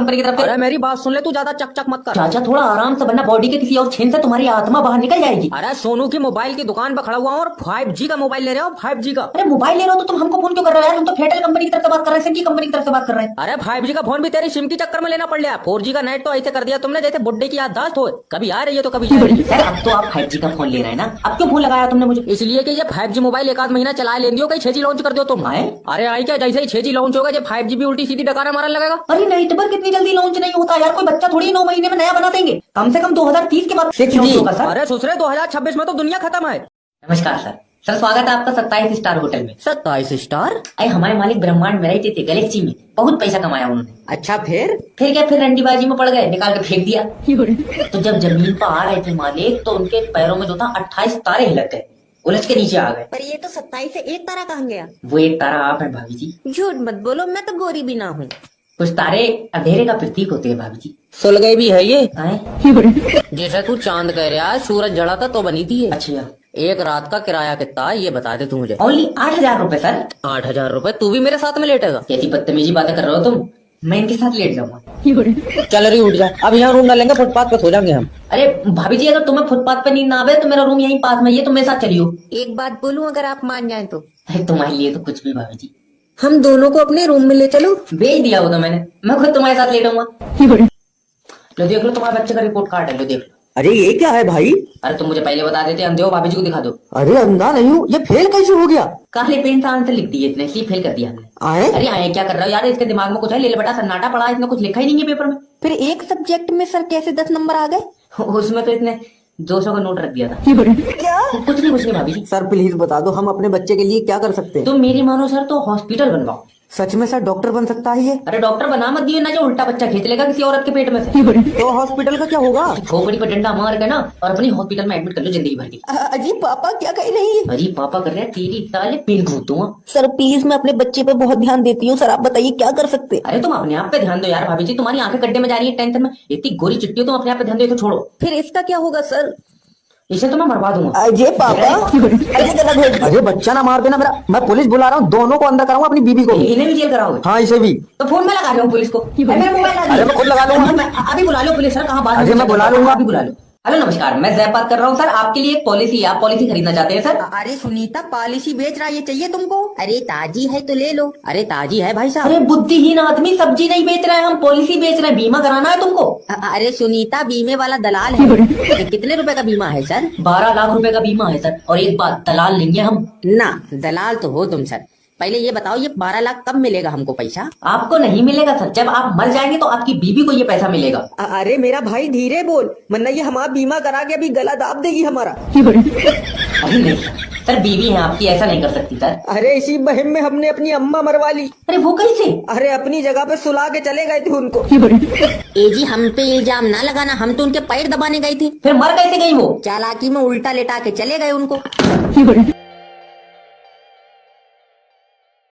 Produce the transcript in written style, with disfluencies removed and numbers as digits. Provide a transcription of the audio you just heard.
Company की तरफ से। अरे मेरी बात सुन ले, तू ज्यादा चक चक मत कर। चाचा थोड़ा आराम से, वरना बॉडी के किसी और छेद से तुम्हारी आत्मा बाहर निकल जाएगी। अरे सोनू की मोबाइल की दुकान पर खड़ा हुआ हूँ और 5G का मोबाइल ले रहे हो, 5G का। अरे मोबाइल ले रहे हो तो तुम हमको फोन क्यों कर रहे हो यार? हम तो फेडरल कंपनी की तरफ से बात कर रहे हैं, सिम की कंपनी की तरफ से बात कर रहे हैं। अरे 5G का फोन भी तेरी सिम की चक्कर में लेना पड़ लिया। 4G का नेट तो ऐसे कर दिया तुमने जैसे बुड्ढे की याददाश्त हो, कभी आ रही है तो कभी जा रही है। सर अब तो आप 5G का फोन ले रहे हैं ना, अब क्यों फोन लगाया तुमने मुझे? इसलिए कि ये 5G मोबाइल एक आध महीना चला लेंगे हो, कहीं 6G लॉन्च कर दो तुम। अरे आई क्या, जैसे ही 6G लॉन्च होगा ये 5G भी उल्टी सीधी डकारा मारने लगेगा। अरे नेटवर्क इतनी जल्दी लॉन्च नहीं होता यार, कोई बच्चा थोड़ी 9 महीने में नया बना देंगे। कम से कम 2030 के बाद 6G होगा सर। अरे ससुरे 2026 में तो दुनिया खत्म है। नमस्कार सर। सर स्वागत है आपका 27 स्टार होटल में। 27 स्टार? अरे हमारे मालिक ब्रह्मांड में रहते थे, गैलेक्सी में, बहुत पैसा कमाया उन्होंने। अच्छा फिर क्या, फिर रंडीबाजी में पड़ गए, निकाल के फेंक दिया। तो जब जमीन पर आ रहे थे मालिक, तो उनके पैरों में जो था 28 तारे हिलक गए, उलझ के नीचे आ गए। पर ये तो 27 से एक तारा कहाँ गया? वो एक तारा आप है भाभी जी। झूठ मत बोलो, मैं तो गोरी भी ना हूँ। कुछ तारे अंधेरे का प्रतीक होते हैं भाभी जी। सुलगई भी है ये। हैं? जैसे तू चांद कह रहा है, सूरज जड़ा था तो बनी थी ये। अच्छा, एक रात का किराया कितना है ये बता दे तू मुझे। ओनली 8,000 रुपए सर। 8,000 रुपए? तू भी मेरे साथ में लेटेगा? कैसी बदतमीजी बातें कर रहे हो तुम, मैं इनके साथ लेट जाऊंगा। चल रही उठ जा, अब यहाँ रूम डालेंगे, फुटपाथ पे सो जाएंगे हम। अरे भाभी जी अगर तुम्हें फुटपाथ पे नींद ना आवे तो मेरा रूम यहीं पास में, ये तुम मेरे साथ चलियो। एक बात बोलूं, अगर आप मान जाएं तो अरे तुम्हारे लिए तो कुछ भी भाभी जी। हम दोनों को अपने रूम में ले चलो। भेज दिया वो तो मैंने, मैं खुद तुम्हारे साथ लेटूंगा। लो देख लो, तुम्हारे बच्चे का रिपोर्ट कार्ड है, लो देख लो। अरे ये क्या है भाई? अरे तुम मुझे पहले बता देते, हम दो भाभी जी को दिखा दो। अरे अंधा नहीं हूँ, ये फेल कैसे हो गया? काले पेन से आंसर लिख दिए, इतने इसलिए फेल कर दिया हमने। आए? अरे आए क्या कर रहा हो यार, इसके दिमाग में कुछ है? ले बेटा सन्नाटा पड़ा, इसने कुछ लिखा ही नहीं है पेपर में। फिर एक सब्जेक्ट में सर कैसे 10 नंबर आ गए? उसमें तो इसने 200 का नोट रख दिया था। क्या? कुछ नहीं भाभी जी। सर प्लीज बता दो, हम अपने बच्चे के लिए क्या कर सकते हैं? तुम मेरी मानो सर तो हॉस्पिटल बनवाओ। सच में सर डॉक्टर बन सकता है ये? अरे डॉक्टर बना मत दियो ना, जो उल्टा बच्चा खींच लेगा किसी औरत के पेट में से। तो हॉस्पिटल का क्या होगा? खोपड़ी पर डंडा मार के ना और अपनी हॉस्पिटल में एडमिट कर लो जिंदगी भर की। अजी पापा क्या कह रही है? अरे पापा कर रहे हैं, तेरी ताले पेन घूट दूंगा। सर प्लीज, मैं अपने बच्चे पे बहुत ध्यान देती हूँ, सर आप बताइए क्या कर सकते? अरे तुम अपने आप पे ध्यान दो यार भाभी जी, तुम्हारी आंखें गड्ढे में जा रही है टेंशन में, इतनी गोरी चिट्टी हो, तुम अपने आप पे ध्यान दो, इसको छोड़ो। फिर इसका क्या होगा सर? इसे तो मैं मरवा दूंगा। अजय पापा अरे बच्चा ना मार देना मेरा, मैं पुलिस बुला रहा हूँ, दोनों को अंदर कराऊंगा, अपनी बीबी को भी। इन्हें भी जेल कराओगे? हाँ इसे भी। तो फोन में लगा रहे हो पुलिस को? मेरा मोबाइल अरे मैं खुद लगा लूंगा। अभी बुला लो पुलिस सर, कहाँ बात? अरे मैं बुला लूंगा। अभी बुला लो। हेलो नमस्कार, मैं जैब बात कर रहा हूँ सर, आपके लिए एक पॉलिसी है, आप पॉलिसी खरीदना चाहते हैं सर? अरे सुनीता पॉलिसी बेच रहा है, ये चाहिए तुमको? अरे ताजी है तो ले लो। अरे ताजी है भाई साहब। अरे बुद्धिहीन आदमी, सब्जी नहीं बेच रहे हैं हम, पॉलिसी बेच रहे हैं, बीमा कराना है तुमको। अरे सुनीता बीमे वाला दलाल है। कितने रुपए का बीमा है सर? 12 लाख रुपए का बीमा है सर, और एक बात, दलाल लेंगे हम। ना दलाल तो हो तुम सर, पहले ये बताओ ये 12 लाख कब मिलेगा हमको पैसा? आपको नहीं मिलेगा सर, जब आप मर जाएंगे तो आपकी बीवी को ये पैसा मिलेगा। अरे मेरा भाई धीरे बोल, वरना ये हमारा बीमा करा के अभी गला दाब देगी हमारा। अरे नहीं सर, बीवी है आपकी, ऐसा नहीं कर सकती सर। अरे इसी बहम में हमने अपनी अम्मा मरवा ली। अरे वो कैसे? अरे अपनी जगह पे सुला के चले गए थे उनको। ए जी हम पे इल्जाम ना लगाना, हम तो उनके पैर दबाने गए थे। फिर मर कैसे गई वो? चालाकी में उल्टा लेटा के चले गए उनको।